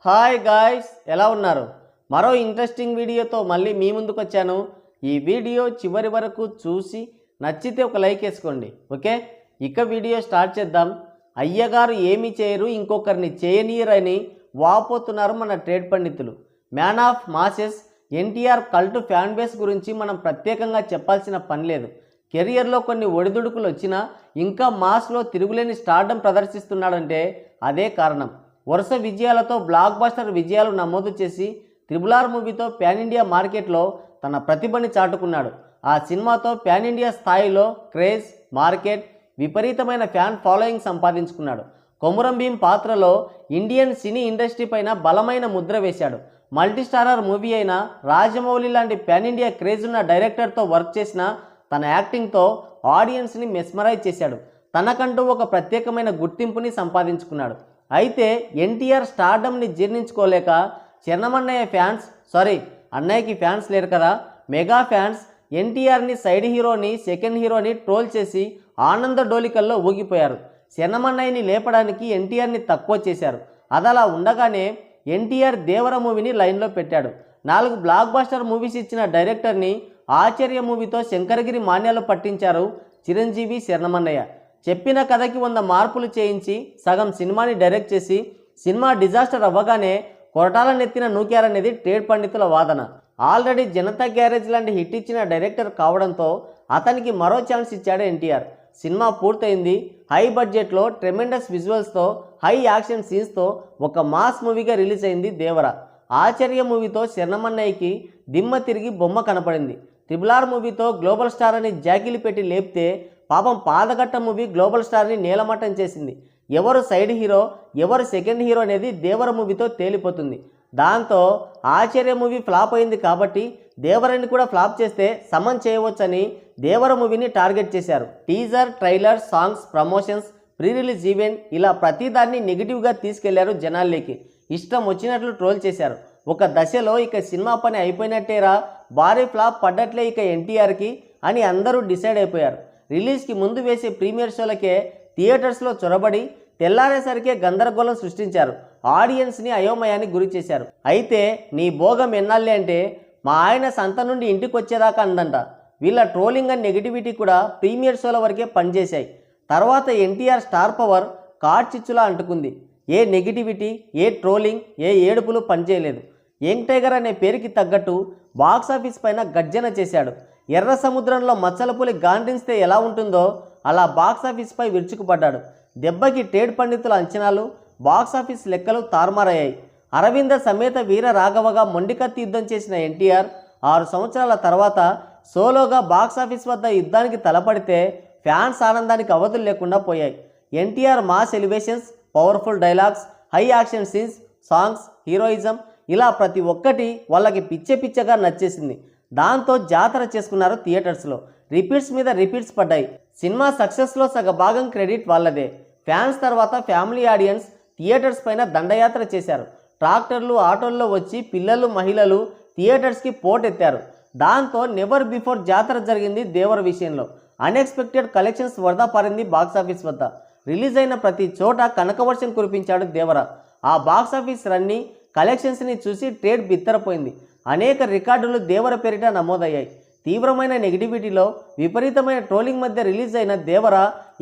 Hi guys, ఎలా ఉన్నారు? మరో ఇంట్రెస్టింగ్ వీడియోతో మళ్ళీ మీ ముందుకు వచ్చాను. ఈ వీడియో చివరి వరకు చూసి నచ్చితే ఒక లైక్ వేసుకోండి. ఓకే, ఇక వీడియో స్టార్ట్ చేద్దాం. అయ్యగారు ఏమీ చేయరు, ఇంకొకరిని చేయనీయరని వాపోతున్నారు మన ట్రేడ్ పండితులు. Man of masses NTR cult fan base గురించి మనం ప్రత్యేకంగా చెప్పాల్సిన పని లేదు. కెరియర్లో కొన్ని ఒడిదుడుకులు వచ్చినా ఇంకా మాస్లో తిరుగులేని స్టార్డం ప్రదర్శిస్తున్నాడంటే అదే కారణం. వరుస విజయాలతో బ్లాక్ బస్టర్ విజయాలు నమోదు చేసి RRR మూవీతో ప్యాన్ ఇండియా మార్కెట్లో తన ప్రతిభని చాటుకున్నాడు. ఆ సినిమాతో ప్యాన్ ఇండియా స్థాయిలో క్రేజ్, మార్కెట్, విపరీతమైన ఫ్యాన్ ఫాలోయింగ్ సంపాదించుకున్నాడు. కొమురం భీం పాత్రలో ఇండియన్ సినీ ఇండస్ట్రీ పైన బలమైన ముద్ర వేశాడు. మల్టీస్టారర్ మూవీ అయిన రాజమౌళి లాంటి ప్యాన్ ఇండియా క్రేజ్ ఉన్న డైరెక్టర్తో వర్క్ చేసిన తన యాక్టింగ్తో ఆడియన్స్ని మెస్మరైజ్ చేశాడు. తనకంటూ ఒక ప్రత్యేకమైన గుర్తింపుని సంపాదించుకున్నాడు. అయితే ఎన్టీఆర్ స్టార్డమ్ని జీర్ణించుకోలేక అన్నయ్యకి ఫ్యాన్స్ లేరు కదా, మెగా ఫ్యాన్స్ ఎన్టీఆర్ని సైడ్ హీరోని, సెకండ్ హీరోని ట్రోల్ చేసి ఆనంద డోలికల్లో ఊగిపోయారు. చెన్నమన్నయ్యని లేపడానికి ఎన్టీఆర్ని తక్కువ చేశారు. అదలా ఉండగానే ఎన్టీఆర్ దేవర మూవీని లైన్లో పెట్టాడు. 4 బ్లాక్ బస్టర్ మూవీస్ ఇచ్చిన డైరెక్టర్ని ఆచార్య మూవీతో శంకరగిరి మాన్యాలు పట్టించారు చిరంజీవి, శరణమన్నయ్య. చెప్పిన కథకి 100 మార్పులు చేయించి సగం సినిమాని డైరెక్ట్ చేసి సినిమా డిజాస్టర్ అవ్వగానే కొరటాల నెత్తిన నూకారనేది ట్రేడ్ పండితుల వాదన. ఆల్రెడీ జనతా గ్యారేజ్ లాంటి హిట్ ఇచ్చిన డైరెక్టర్ కావడంతో అతనికి మరో ఛాన్స్ ఇచ్చాడు ఎన్టీఆర్. సినిమా పూర్తయింది. హై బడ్జెట్లో ట్రెమెండస్ విజువల్స్తో, హై యాక్షన్ సీన్స్తో ఒక మాస్ మూవీగా రిలీజ్ అయింది దేవర. ఆచార్య మూవీతో శరణమన్నయ్యకి దిమ్మ తిరిగి బొమ్మ కనపడింది. RRR మూవీతో గ్లోబల్ స్టార్ అని జాకిలి పెట్టి లేపితే పాపం పాదగట్ట మూవీ గ్లోబల్ స్టార్ని నేలమట్టం చేసింది. ఎవరు సైడ్ హీరో, ఎవరు సెకండ్ హీరో అనేది దేవర మూవీతో తేలిపోతుంది. దాంతో ఆచార్య మూవీ ఫ్లాప్ అయింది కాబట్టి దేవరని కూడా ఫ్లాప్ చేస్తే సమన్ చేయవచ్చని దేవర మూవీని టార్గెట్ చేశారు. Teaser, trailer, songs, promotions, pre release event ఇలా ప్రతిదాన్ని నెగిటివ్గా తీసుకెళ్లారు జనాల్లోకి. ఇష్టం వచ్చినట్లు ట్రోల్ చేశారు. ఒక దశలో ఇక సినిమా పని అయిపోయినట్టేరా, భారీ ఫ్లాప్ పడ్డట్లే ఇక ఎన్టీఆర్కి అని అందరూ డిసైడ్ అయిపోయారు. రిలీజ్కి ముందు వేసే ప్రీమియర్ షోలకే థియేటర్స్లో చొరబడి తెల్లారేసరికే గందరగోళం సృష్టించారు. ఆడియన్స్ని అయోమయానికి గురి చేశారు. అయితే నీ భోగం ఎన్నాళ్ళే అంటే మా ఆయన సంత నుండి ఇంటికి వచ్చేదాకా అందంట. వీళ్ళ ట్రోలింగ్ అండ్ నెగిటివిటీ కూడా ప్రీమియర్ షోల వరకే పనిచేశాయి. తర్వాత ఎన్టీఆర్ స్టార్ పవర్ కార్చిచ్చులా అంటుకుంది. ఏ నెగిటివిటీ, ఏ ట్రోలింగ్, ఏ ఏడుపులు పనిచేయలేదు. యంగ్ టైగర్ అనే పేరుకి తగ్గట్టు బాక్సాఫీస్ పైన గర్జన చేశాడు. ఎర్ర సముద్రంలో మచ్చలపులి గాండ్రిస్తే ఎలా ఉంటుందో అలా బాక్సాఫీస్పై విరుచుకుపడ్డాడు. దెబ్బకి ట్రేడ్ పండితుల అంచనాలు, బాక్సాఫీస్ లెక్కలు తారుమారయ్యాయి. అరవింద సమేత వీర రాఘవగా మొండికత్తి యుద్ధం చేసిన ఎన్టీఆర్ 6 సంవత్సరాల తర్వాత సోలోగా బాక్సాఫీస్ వద్ద యుద్ధానికి తలపడితే ఫ్యాన్స్ ఆనందానికి అవధులు లేకుండా పోయాయి. NTR mass elevations, powerful dialogues, high action scenes, songs, heroism ఇలా ప్రతి ఒక్కటి వాళ్ళకి పిచ్చగా నచ్చేసింది. దాంతో జాతర చేసుకున్నారు థియేటర్స్లో. రిపీట్స్ మీద రిపీట్స్ పడ్డాయి. సినిమా సక్సెస్లో సగ భాగం క్రెడిట్ వాళ్ళదే. ఫ్యాన్స్ తర్వాత ఫ్యామిలీ ఆడియన్స్ థియేటర్స్ పైన దండయాత్ర చేశారు. ట్రాక్టర్లు, ఆటోల్లో వచ్చి పిల్లలు, మహిళలు థియేటర్స్కి పోటెత్తారు. దాంతో నెవర్ బిఫోర్ జాతర జరిగింది దేవర విషయంలో. అన్ఎక్స్పెక్టెడ్ కలెక్షన్స్ వరద పారింది బాక్సాఫీస్ వద్ద. రిలీజ్ అయిన ప్రతి చోట కనకవర్షం కురిపించాడు దేవర. ఆ బాక్సాఫీస్ రన్ని, కలెక్షన్స్ని చూసి ట్రేడ్ బిత్తరపోయింది. అనేక రికార్డులు దేవర పేరిట నమోదయ్యాయి. తీవ్రమైన నెగిటివిటీలో, విపరీతమైన ట్రోలింగ్ మధ్య రిలీజ్ అయిన దేవర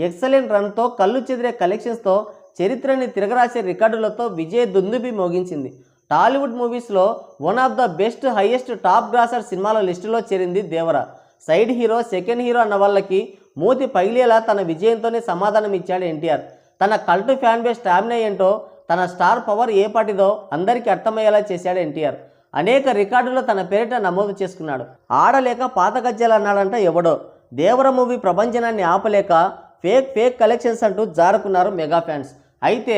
ఎక్సలెంట్ రన్తో, కళ్ళు చెదిరే కలెక్షన్స్తో, చరిత్రని తిరగరాసే రికార్డులతో విజయ దుందుబి మోగించింది. టాలీవుడ్ మూవీస్లో one of the best, highest top grosser సినిమాల లిస్టులో చేరింది దేవర. సైడ్ హీరో, సెకండ్ హీరో అన్న వాళ్ళకి మూతి పగిలేలా తన విజయంతోనే సమాధానం ఇచ్చాడు ఎన్టీఆర్. తన కల్ట్ ఫ్యాన్ బేస్ స్టామినా ఏంటో, తన స్టార్ పవర్ ఏ పాటిదో అందరికీ అర్థమయ్యేలా చేశాడు ఎన్టీఆర్. అనేక రికార్డులు తన పేరిట నమోదు చేసుకున్నాడు. ఆడలేక పాత గజ్జలు అన్నాడంట ఎవడో. దేవర మూవీ ప్రభంజనాన్ని ఆపలేక ఫేక్ కలెక్షన్స్ అంటూ జారుకున్నారు మెగా ఫ్యాన్స్. అయితే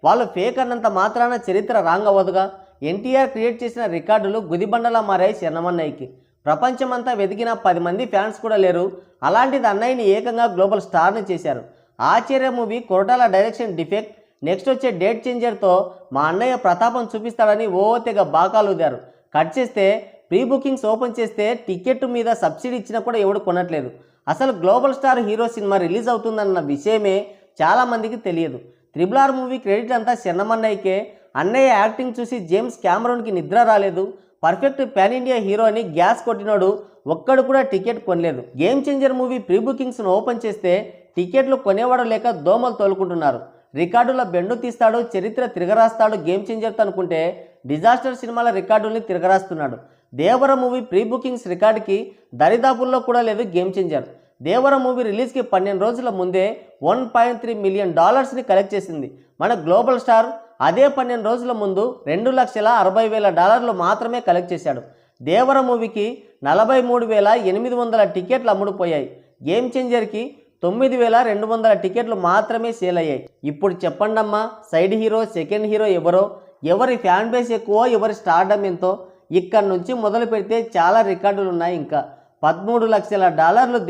వాళ్ళు ఫేక్ అన్నంత మాత్రాన చరిత్ర రాంగ్ అవ్వదుగా. ఎన్టీఆర్ క్రియేట్ చేసిన రికార్డులు గుదిబండలా మారాయి శరణమన్నయ్యకి. ప్రపంచమంతా వెతికిన 10 మంది ఫ్యాన్స్ కూడా లేరు. అలాంటిది అన్నయ్యని ఏకంగా గ్లోబల్ స్టార్ని చేశారు. Acharya movie Koratala direction defect, next వచ్చే డేట్ చేంజర్తో మా అన్నయ్య ప్రతాపం చూపిస్తాడని తెగ బాకాలుదారు. కట్ చేస్తే ప్రీ బుకింగ్స్ ఓపెన్ చేస్తే టికెట్ మీద సబ్సిడీ ఇచ్చినా కూడా ఎవడు కొనట్లేదు. అసలు global star hero cinema release అవుతుందన్న విషయమే చాలామందికి తెలియదు. RRR మూవీ క్రెడిట్ అంతా శరణమన్నయ్యకే. అన్నయ్య యాక్టింగ్ చూసి జేమ్స్ కెమెరాన్కి నిద్ర రాలేదు. పర్ఫెక్ట్ పాన్ ఇండియా హీరో అని గ్యాస్ కొట్టినోడు ఒక్కడు కూడా టికెట్ కొనలేదు. గేమ్ చేంజర్ మూవీ ప్రీ బుకింగ్స్ను ఓపెన్ చేస్తే టికెట్లు కొనేవాడు లేక దోమలు తోలుకుంటున్నారు. రికార్డుల బెండు తీస్తాడు, చరిత్ర తిరగరాస్తాడు గేమ్ చేంజర్తో అనుకుంటే డిజాస్టర్ సినిమాల రికార్డుల్ని తిరగరాస్తున్నాడు. దేవర మూవీ ప్రీ బుకింగ్స్ రికార్డుకి దరిదాపుల్లో కూడా లేదు గేమ్ చేంజర్. దేవర మూవీ రిలీజ్కి 12 రోజుల ముందే $1.3 మిలియన్ కలెక్ట్ చేసింది. మన గ్లోబల్ స్టార్ అదే 12 రోజుల ముందు $2,60,000 మాత్రమే కలెక్ట్ చేశాడు. దేవర మూవీకి 43,800 టికెట్లు అమ్ముడుపోయాయి. గేమ్ చేంజర్కి 9,200 టికెట్లు మాత్రమే సేల్ అయ్యాయి. ఇప్పుడు చెప్పండమ్మా, సైడ్ హీరో సెకండ్ హీరో ఎవరో, ఎవరి ఫ్యాన్ బేస్ ఎక్కువ, ఎవరి స్టార్డమ్ ఎంతో? ఇక్కడ నుంచి మొదలు పెడితే చాలా రికార్డులు ఉన్నాయి. ఇంకా $13 లక్షల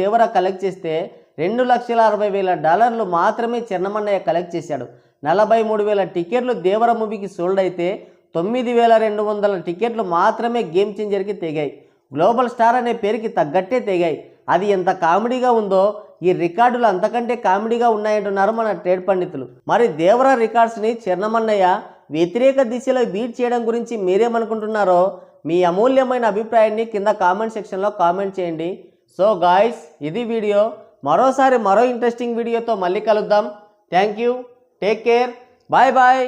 దేవర కలెక్ట్ చేస్తే $2,60,000 మాత్రమే చెన్నమన్నయ్య కలెక్ట్ చేశాడు. 43,000 టికెట్లు దేవర మూవీకి సోల్డ్ అయితే 9,200 టికెట్లు మాత్రమే గేమ్ చేంజర్కి తెగాయి. గ్లోబల్ స్టార్ అనే పేరుకి తగ్గట్టే తెగాయి. అది ఎంత కామెడీగా ఉందో ఈ రికార్డులు అంతకంటే కామెడీగా ఉన్నాయంటున్నారు మన ట్రేడ్ పండితులు. మరి దేవర రికార్డ్స్ని చెన్నమన్నయ్య వ్యతిరేక దిశలో బీట్ చేయడం గురించి మీరేమనుకుంటున్నారో మీ అమూల్యమైన అభిప్రాయాన్ని కింద కామెంట్ సెక్షన్లో కామెంట్ చేయండి. సో గాయ్స్, ఇది వీడియో. మరో ఇంట్రెస్టింగ్ వీడియోతో మళ్ళీ కలుద్దాం. Thank you, take care, bye bye.